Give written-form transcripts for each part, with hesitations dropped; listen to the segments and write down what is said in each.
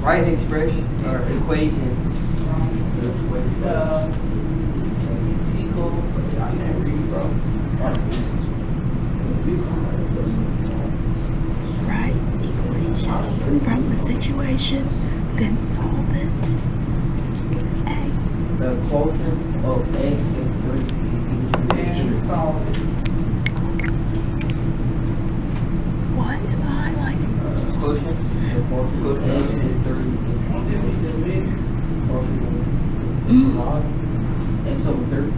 Write an expression or equation. Equal. You can't read, bro. Write equation from the situation, then solve it. A. The quotient of x and 3 And solve it. What am I highlighting? quotient. The quotient of x and 3 log x over 30.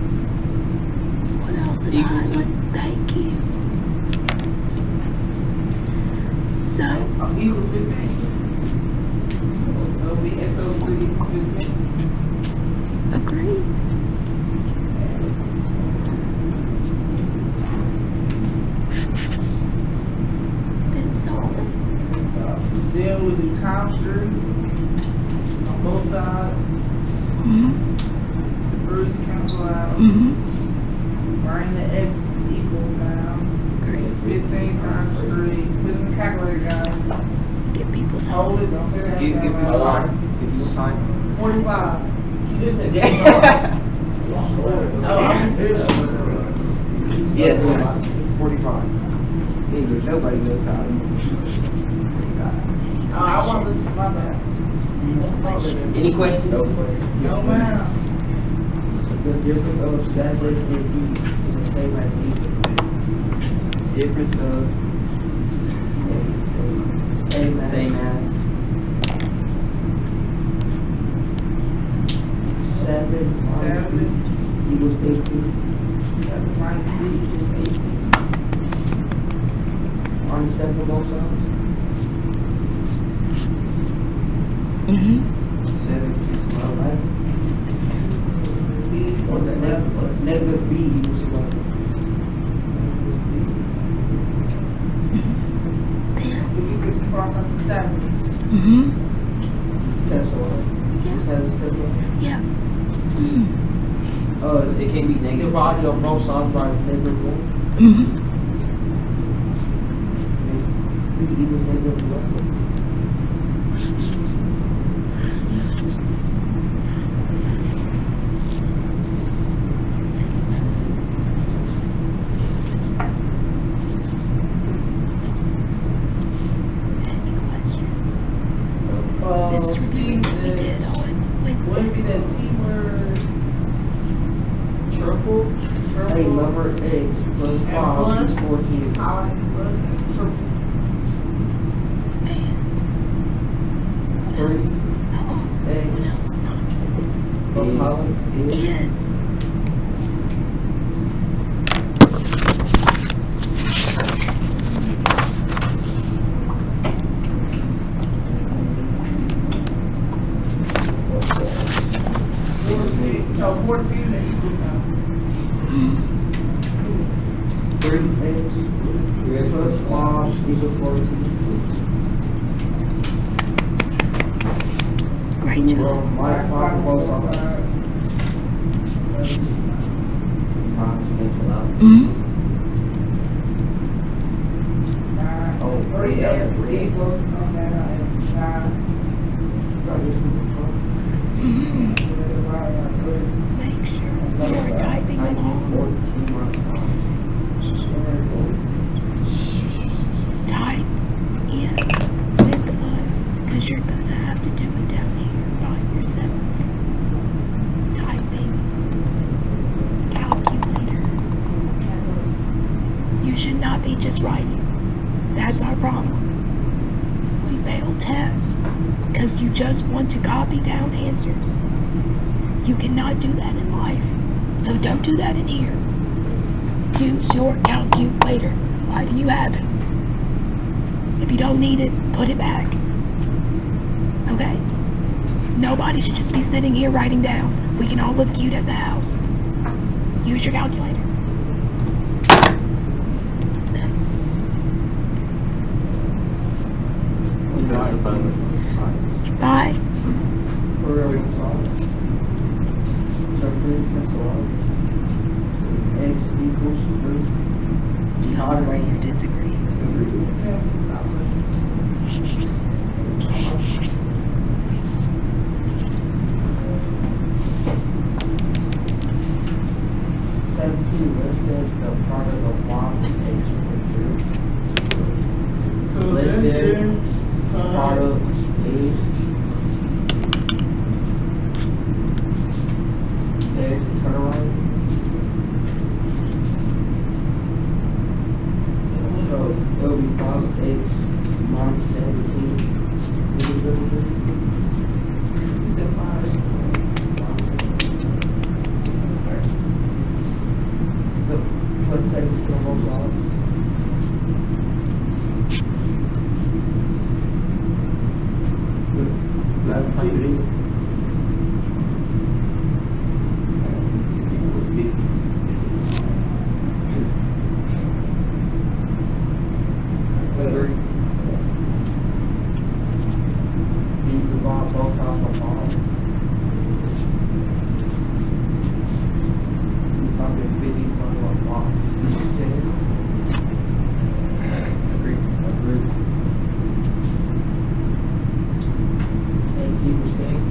What else am I Equal to. highlighting? Thank you. So, Equals 15. So it'll be x over 3 equals 15. agreed. Then solve it. Then we do times 3 on both sides. Mm-hmm. The 3's cancel out. Mm-hmm. Bring the x equals down. Great. 15 times 3. Put in the calculator, guys. Get people to Hold it. Don't say that. Give me a line. Give me a sign. 45. Yes. It's 45. Nobody knows how to use 45. I want this. My bad. Any questions? No, man. The difference of that and B is the same as B. Difference of same as 7 equals 18. 7 minus 3 equals 18. On the step for both sides. Mm-hmm. 7 is 11. B Or the negative B equals 11. Then. We can cross out the 7's. Mm-hmm. That's all. That's all. Yeah. Mm-hmm. It can't be negative. Divided on both sides by negative 1. Mm-hmm. B equals negative 11. This is reviewing what we did on Wednesday. Would it be that T word? Triple? A number x plus 5 is 14. I like plus and triple. And what 3 else? What x else? plus poly Is. No, 14 and equals now. 3x plus 5 equals 14. Great job. Multiply both sides. 5 cancel out. Mm-hmm. Oh, 3 equals on that 9. Mm-hmm. Make sure you are typing along. Type in with us, because you're going to have to do it down here by yourself. Typing. Calculator. You should not be just writing. That's our problem. We fail tests because you just want to copy down answers. You cannot do that in life. So don't do that in here. Use your calculator. Why do you have it? If you don't need it, put it back. Okay? Nobody should just be sitting here writing down. We can all look cute at the house. Use your calculator. What's next? Bye. X equals 3. Do you agree or disagree? part of the block H group. So Less less than than part of H. H, turn around. So it'll be 5X minus 17. you said 5. Plus 17 on both sides. That's how you do it. Agree. You can go on both sides of the ball. You probably 50 front of the ball. Agree. Agree. X equals to X.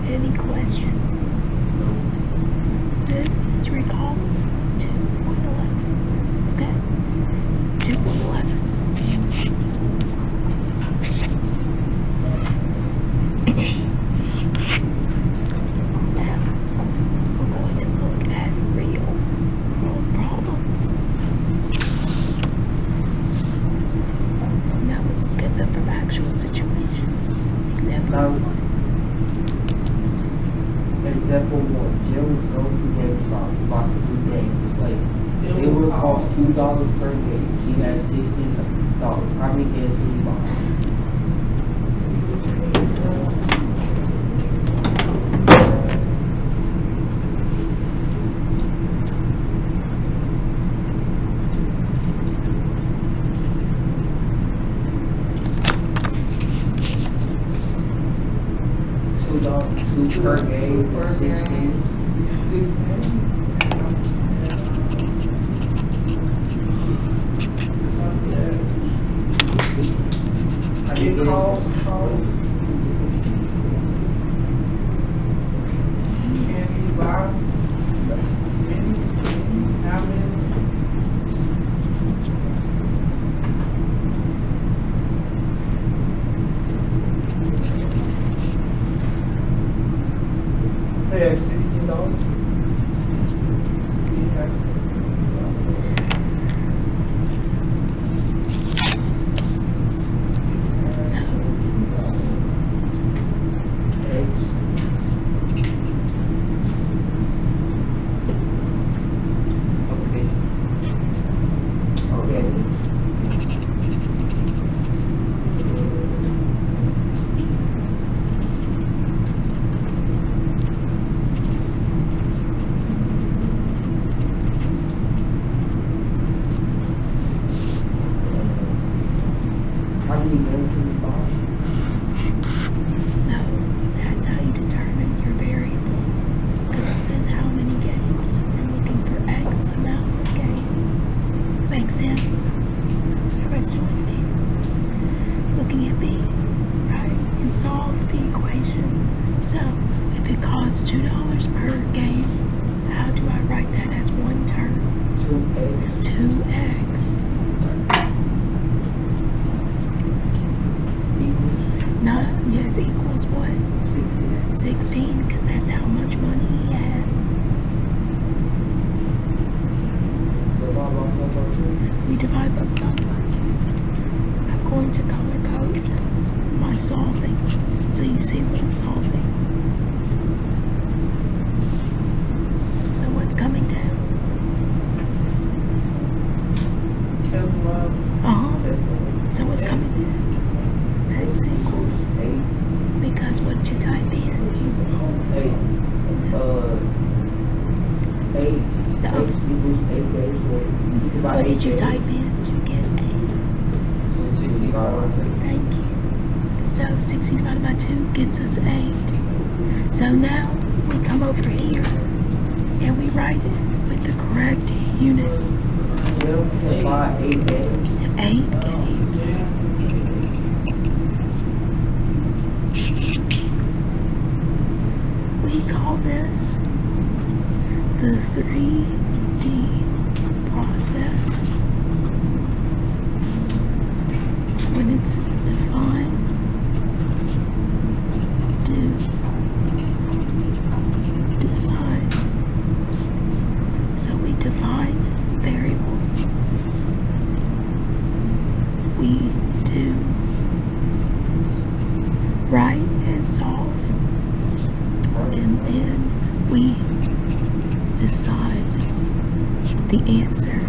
Any questions? This is recall 2.11. Okay? 2.11. Now, we're going to look at real world problems. Now let's look at them from actual situations. Example Now, 1. example 1. Jim was sold to GameStop to buy 2 games. Like, it would cost $2 per game. He had $16. How many games did he buy? $2 per game is 16. 16. How many games? Can you buy many? How many? They have $16. So, How many games did he buy? no, that's how you determine your variable. Because it says how many games. We're looking for X amount of games. Makes sense? Everybody still with me? Looking at B, right? And solve the equation. So, if it costs $2 per game, how do I write that as one term? 2X. 2x. Not, yes, equals what? 16, because that's how much money he has. We divide both sides by 2. I'm going to color code my solving, so you see what I'm solving. So what's coming down? So what's coming down? X equals 8. because what did you type in? 8. 8. No. X equals 8 games. What did you type in to get 8? Thank you. So 16 divided by 2 gets us 8. So now we come over here and we write it with the correct units. Jim can buy 8 games. 8 games. We call let's define do decide. So we define variables. We do write and solve, and then we decide the answer.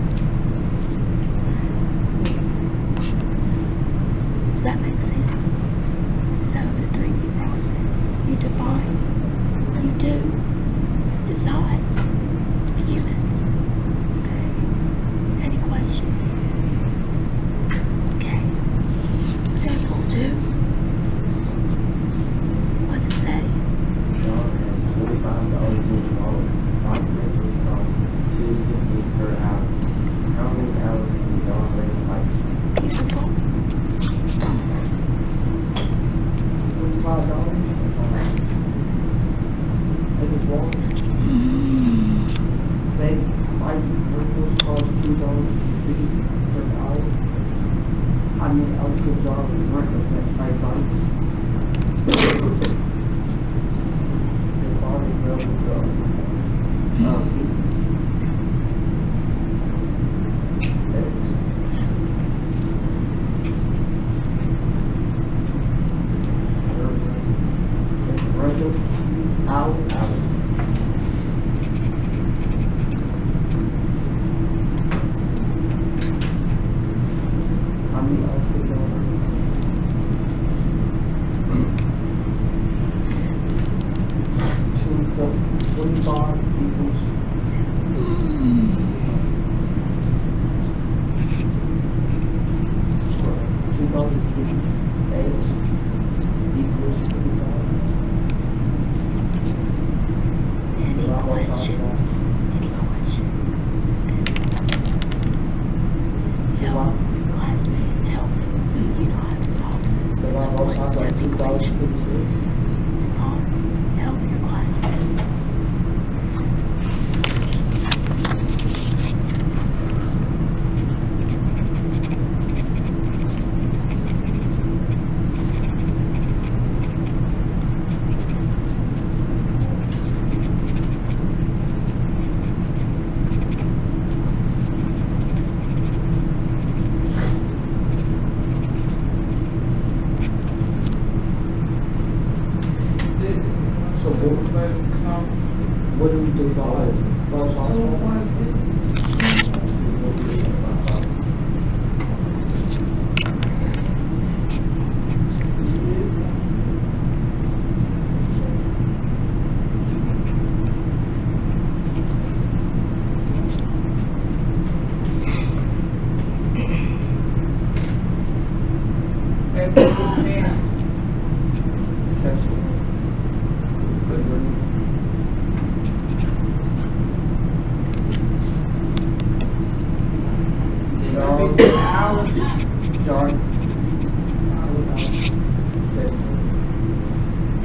Does that make sense? So the 3D process, you define, you do, you decide, humans. Okay? Any questions here? Okay. Example 2. What's it say? John has $45 $2.50 per hour. How many hours can John rent a bike? Beautiful. $45? It is wrong. They bike rentals cost $2.50 per hour. How many hours can John rent a bike? The body building Any questions? Any questions? Help classmate, help me. You know how to solve this. It's a one-step equation. Pause. Help your classmate. What do we do about it?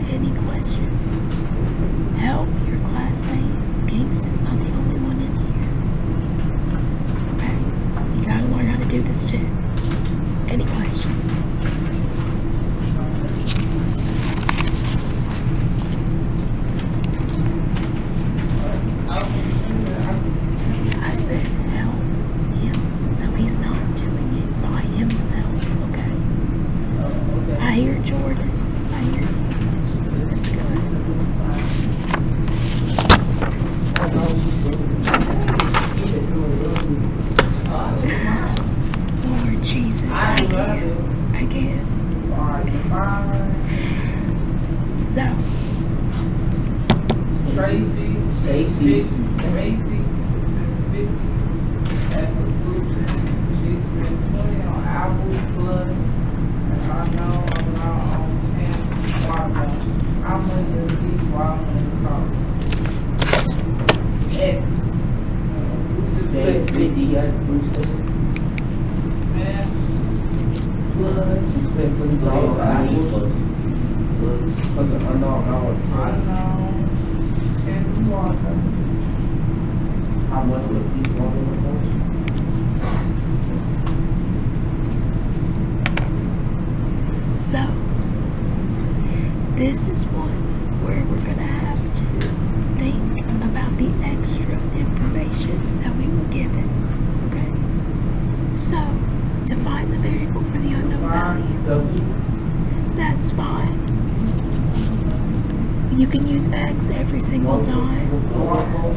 Any questions? Help your classmate. Kingston's not the only one in here. Okay? You gotta learn how to do this too. Any questions? I said help him, so he's not doing it by himself, okay? I hear Jordan. I hear you. That's good. Lord Jesus, I can't. So, Tracy is spent 50 at the group. She spent 20 on Apple Plus. And I know I'm now on 10 water. How much does each watermelon cost? X. Spent 50 at the group station. Spent plus. Spent $50 on Apple. I know. 10 water. How much would each watermelon cost? This is one where we're going to have to think about the extra information that we were given. Okay? So, to find the variable for the unknown value, that's fine. You can use X every single time,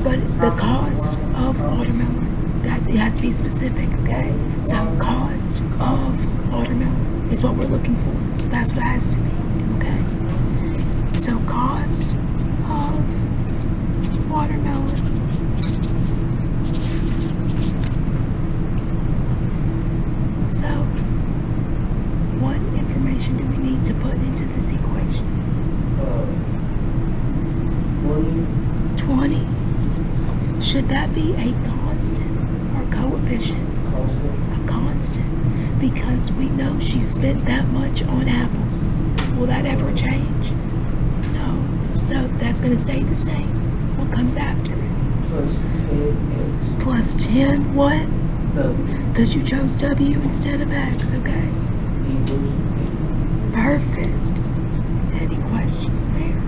but the cost of watermelon, that it has to be specific, okay? So cost of watermelon is what we're looking for. So that's what it has to be, okay? So cost of watermelon. So what information do we need to put into this equation? 20. Should that be a constant or coefficient? A constant. Because we know she spent that much on apples. Will that ever change? No. So that's going to stay the same. What comes after it? Plus 10 what? Because you chose W instead of X, okay? Perfect. Any questions there?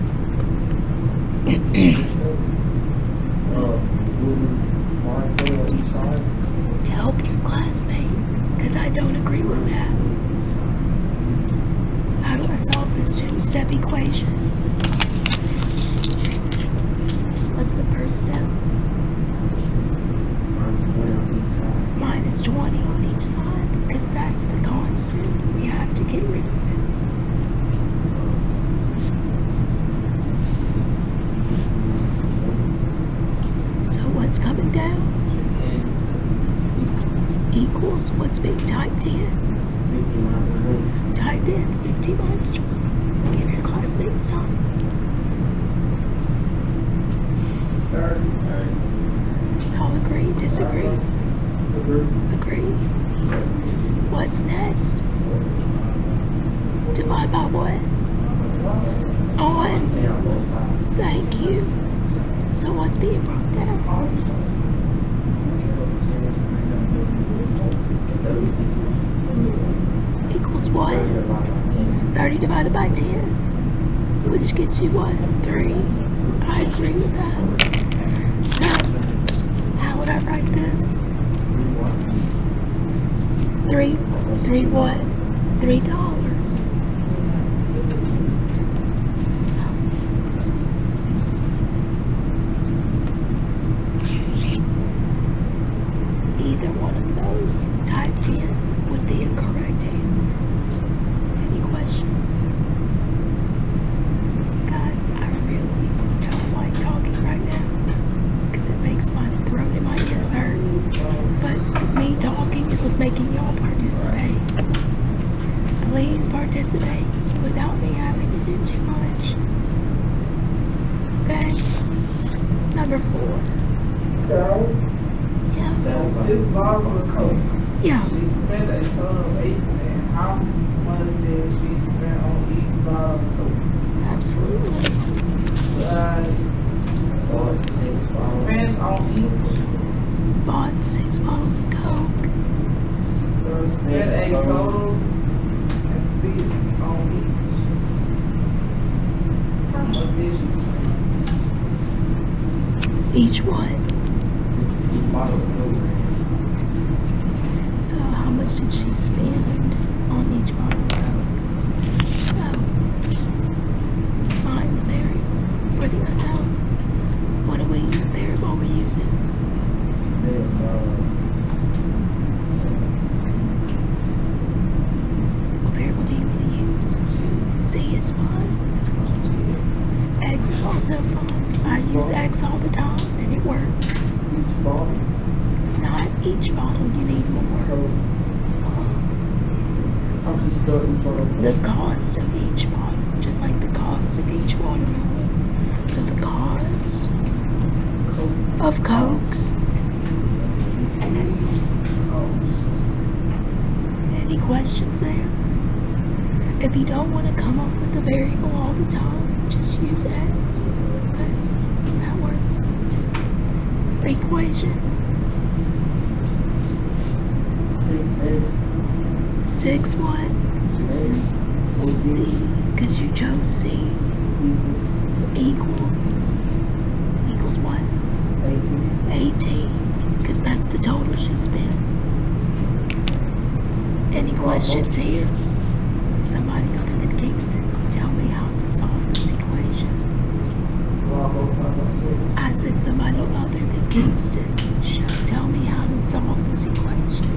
Help your classmate, because I don't agree with that. How do I solve this two-step equation? What's the first step? Minus 20 on each side, because that's the constant. We have to get rid of it. What's coming down? Equals what's being typed in? Type in 50 minus 20. Give your classmates time. All agree, disagree? Agree. What's next? Divide by what? On. Thank you. So what's being brought down? Equals what? 30 divided by 10. Which gets you what? 3. I agree with that. So, how would I write this? 3 what? $3. Either one of those typed in would be a correct answer. Any questions? Guys, I really don't like talking right now because it makes my throat and my ears hurt. But me talking is what's making y'all participate. Please participate without me having to do too much. Okay? Number 4. Yeah. 6 bottles of Coke. Yeah. She spent a total of 18. How much did she spend on each bottle of Coke? Absolutely. Spend on each. Bought 6 bottles of Coke. Spent a total and spent on each. How much did she spend? Each what? So how much did she spend on each bottle of Coke? So, find the variable for the unknown. What variable are we using? What variable do you want to use? C is fine. X is also fine. I use X all the time and it works. Not each bottle, you need more. The cost of each bottle, just like the cost of each watermelon. So the cost of Cokes. Any questions there? If you don't want to come up with a variable all the time, just use X. Okay, that works. Equation. 6 what? C, because you chose C. Equals what? 18, because that's the total she spent. Any questions here? Somebody other than Kingston, tell me how to solve this equation. I said somebody other than Kingston, tell me how to solve this equation.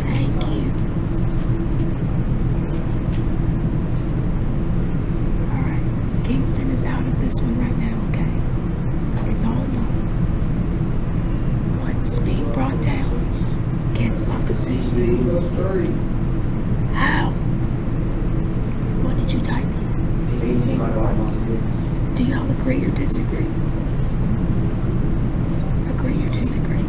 Thank you. Alright, Kingston is out of this one right now, okay? It's all y'all. What's being brought down? Cancel off the six. How? What did you type in? Do y'all agree or disagree? Agree or disagree?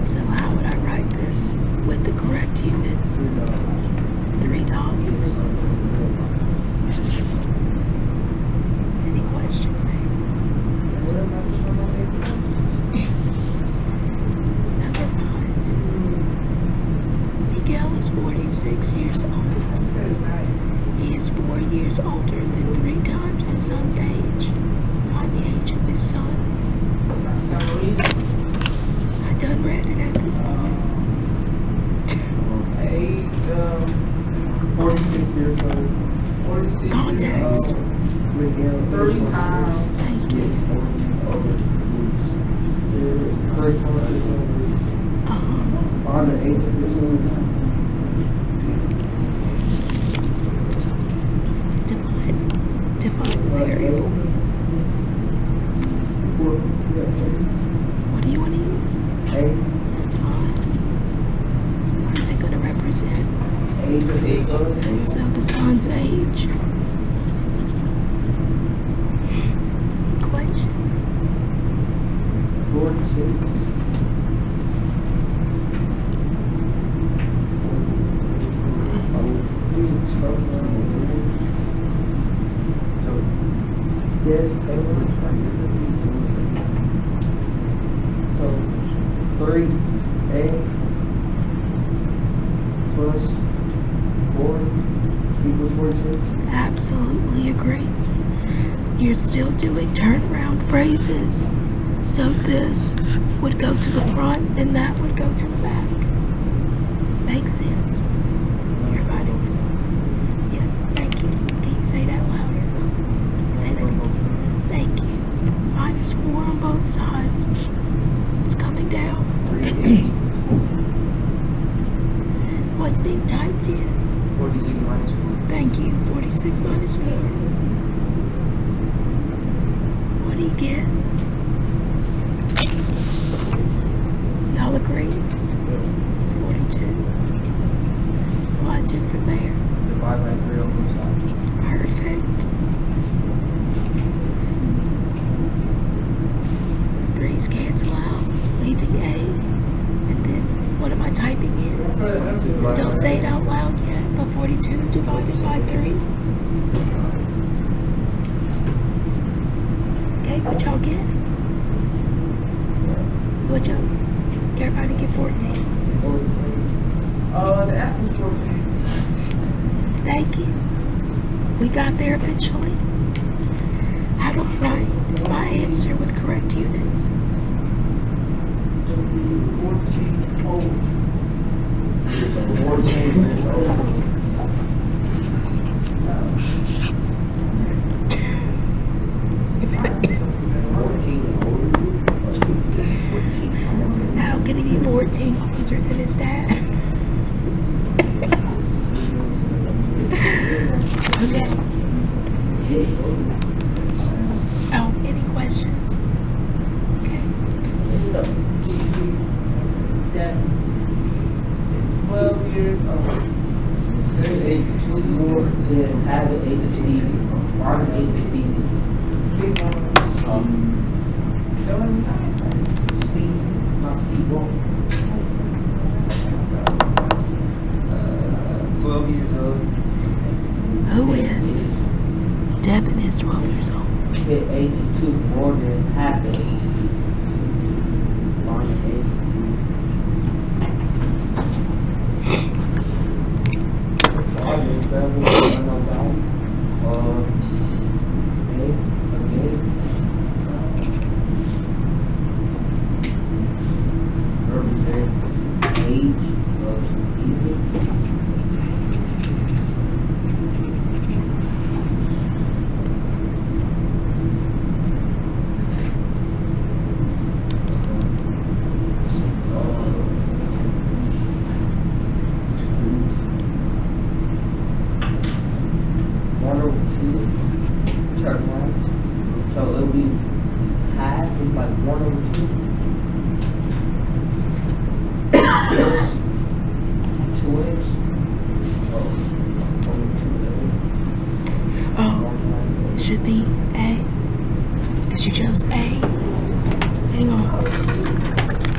So how would I write this with the correct units? $3. Any questions there? Number 5. Miguel is 46 years old. He is 4 years older than 3 times his son's age. Find the age of his son. I done read it at this point. Age 46 years old. 46 Context. 3 times. Thank you. On the age of his son. Define the variable. What do you want to use? That's fine. What is it going to represent? Age of his son. So the son's age. Equation. 46. Yes, so 3A plus 4 equals 46. Absolutely agree. You're still doing turnaround phrases. So this would go to the front and that would go to the back. Makes sense. Everybody? Yes, thank you. Can you say that louder? Can you say that again? Thank you. -4 on both sides. It's coming down. What's being typed in? 46 minus 4. Thank you. 46 minus 4. What do you get? Y'all agree? 42. What I do from there? Divide by 3 on both sides. Perfect. 3's cancel out, leaving A. And then, what am I typing in? Don't say it out loud yet, but 42 divided by 3. Okay, what y'all get? What y'all get? Everybody get 14. The answer's 14. Thank you. We got there eventually. How do I write my answer with correct units? 14 old. 14. How can he be 14 older than his dad? Okay. Oh, any questions? Okay. 12 years old. Their age is more than half the age of Stevie. Or the age of Stevie. Steve, Not people. 12 years old. Who is? Devin is 12 years old. Hit 82 more than half the age. On the age. age of evening. One over two, turn right. So it'll be half is like 1 over 2. Yes. 2x. So over 2. Oh, it should be A. Because you chose A. Hang on.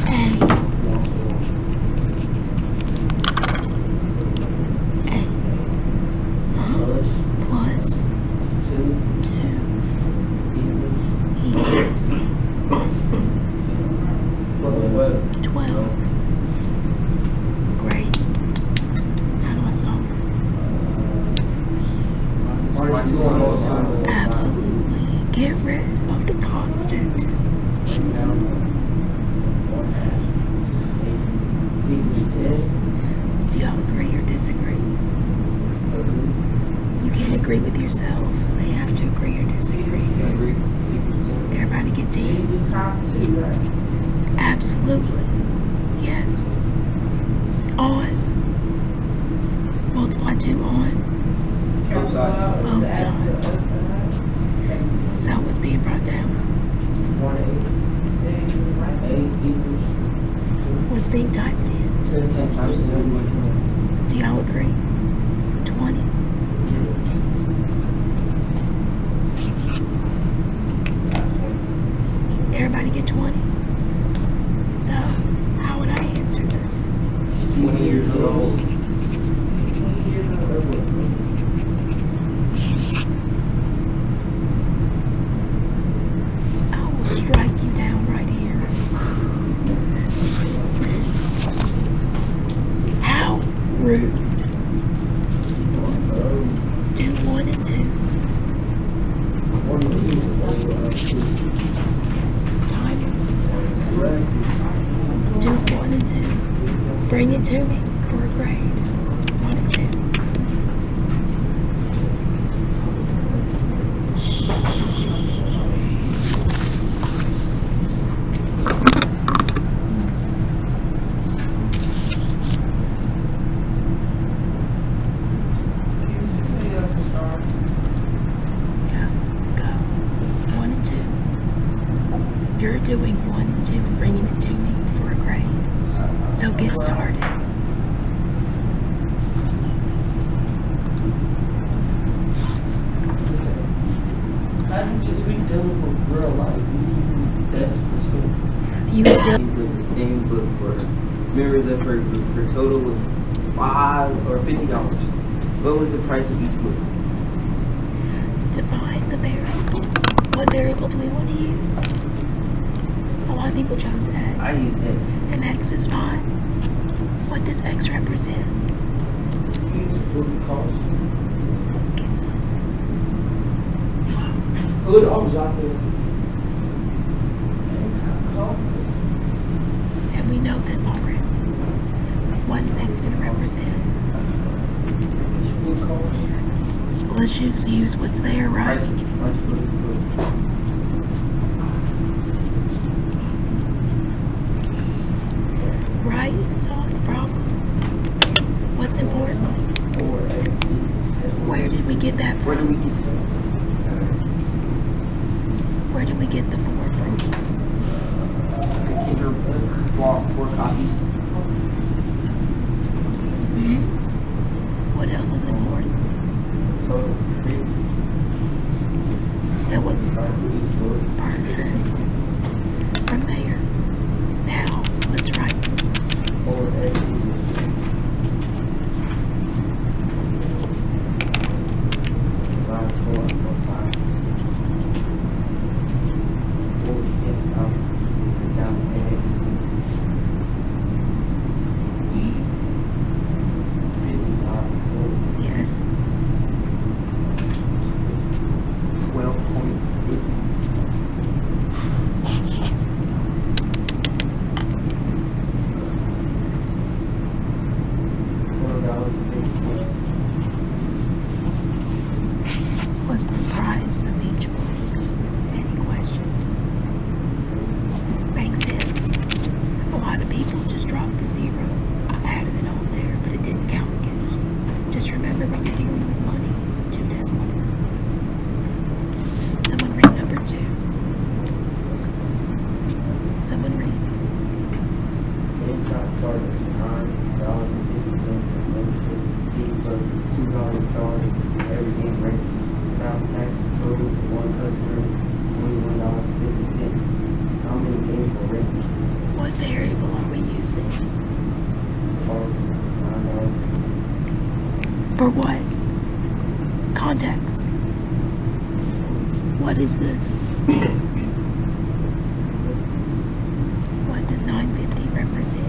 A. A. Plus 2 equals 12. Great. How do I solve this? Absolutely. Get rid of the constant. Do y'all agree or disagree? You can't agree with yourself. They have to agree or disagree. Everybody get 10? Absolutely. Yes. On. Multiply 2 on. Both sides. Both sides. So what's being brought down? 1 8 equals What's being typed in? 10 times 2. Do y'all agree? 20. Everybody get 20. So, how would I answer this? 20 years old. I will strike you down right here. How rude. Do 1 and 2. Timer. Do 1 and 2. Bring it to me for a grade. 1 and 2. Yeah, go. 1 and 2. You're doing 1 and 2 and bringing it to me for a grade. So get started. How do you just read dealing with real life? That's You still These are the same book for members of her group. Her total was $5 or $50. What was the price of each book? define the variable. What variable do we want to use? A lot of people chose X. I use X. And X is fine. What does X represent? Get some. Good arms out there. And we know this already. What's X going to represent? Let's just use what's there, right? Price for each book. Right? Solve the problem. What's important? Where did we get that Where do from? we get that? Where did we get the 4 from? Kendra bought 4 copies. What else is important? Total 50. That would Price for each book. perfect. From there. Now, let's write. 4X. Yes. 12.50. charge every game rate. Without tax, total for one customer, $21.50. How many games were rented? What variable are we using? Charge, For what? Context. What is this? What does 950 represent?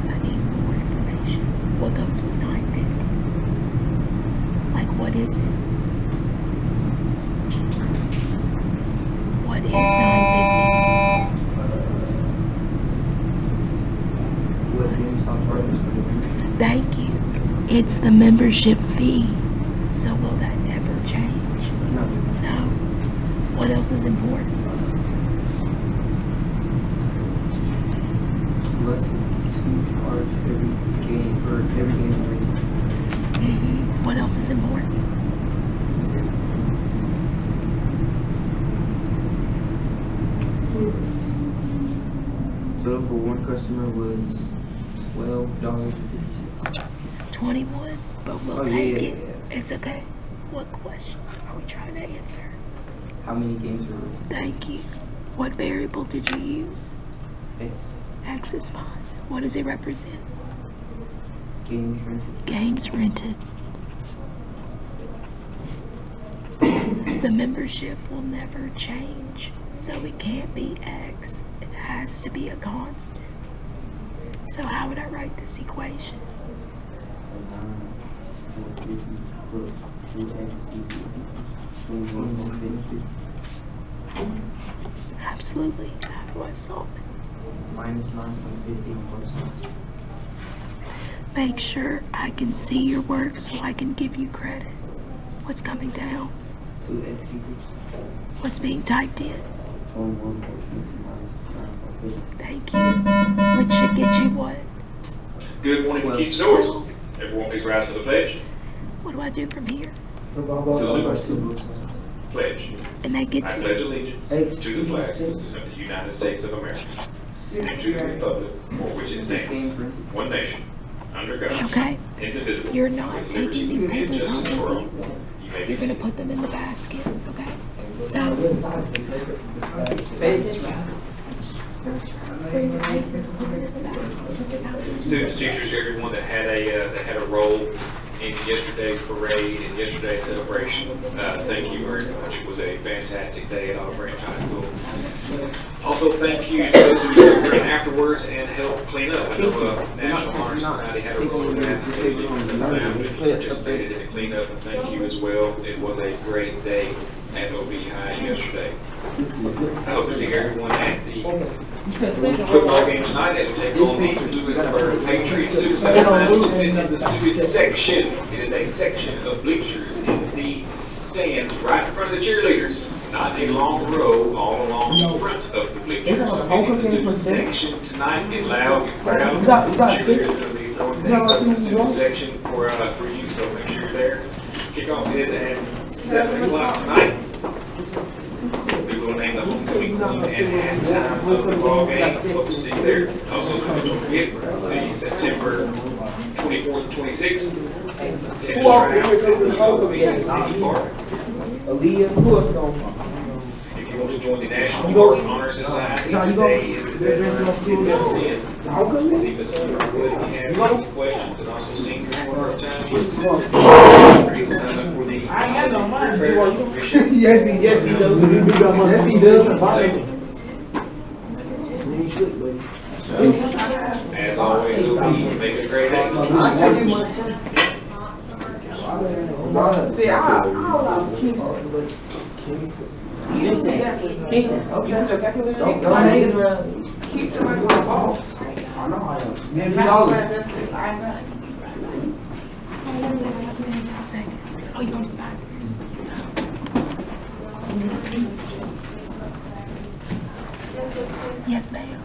I need more information. What goes with 950? Like, what is it? What is 950? What GameStop charges for the membership? Thank you. It's the membership fee. So will that ever change? No. No. What else is important? Less to charge every game for every game rated. What else is important? Total for one customer was $12.50. 21, but we'll Oh, take yeah, it. yeah. It's okay. What question are we trying to answer? How many games were rented? Thank you. What variable did you use? X. X is fine. What does it represent? Games rented. Games rented. The membership will never change, so it can't be X. It has to be a constant. So how would I write this equation? 9,450 plus 2x equals 21.50. Absolutely. How do I solve it? Minus 9.50 on both sides. Make sure I can see your work so I can give you credit. What's coming down? 2x equals. What's being typed in? 21.50 minus 9.50. Thank you. Which should get you what? Good morning, Keith Stores. Everyone please rise for the pledge. What do I do from here? Salute. Pledge. And that gets I me. pledge allegiance to the flag of the United States of America and to the republic for which it Six stands, games rented. one nation, under God, Okay. indivisible. You're not with taking these liberty and papers home justice for all. with you. You may be You're gonna seated. put them in the basket, okay? So, bring your papers, put it in the basket. Students, teachers, everyone that had a role in yesterday's parade and yesterday's celebration, thank you very much. It was a fantastic day at Olive Branch High School. Also, thank you to those who stuck around afterwards and helped clean up. I know National Honor Society had a role in that. They participated in the cleanup, and thank you as well. It was a great day at OB High yesterday. I hope to see everyone at the football game tonight as we take on the Louisburg Patriots. Students have time to sit in the student section. It is a section of bleachers in the stands right in front of the cheerleaders. Not a long row all along the front of the bleachers. In the student section tonight, get loud, get proud. Cheerleaders are going to be throwing things up in the student section for you, so make sure you're there. Kickoff is at 7 o'clock tonight. We will name the homecoming queen and halftime of the ball game. Hope to see you there. Also, don't forget the September 24th and 26th. Tennis tryout at the City Park. Aaliyah, who else going? If you want to join the National Honor Society, today is the deadline to get those in. See Mr. Wood if you have any questions, and also sing one more time. You can sign up for the I ain't got no money. Yes, he does. Yes, he does. As always, we'll be making a great day. I'll take it much. See, I love Kingston, but Kingston, okay. Don't make it around. Kingston like my boss. I know I am. And I know. Second. Oh, you want the back? Yes, ma'am.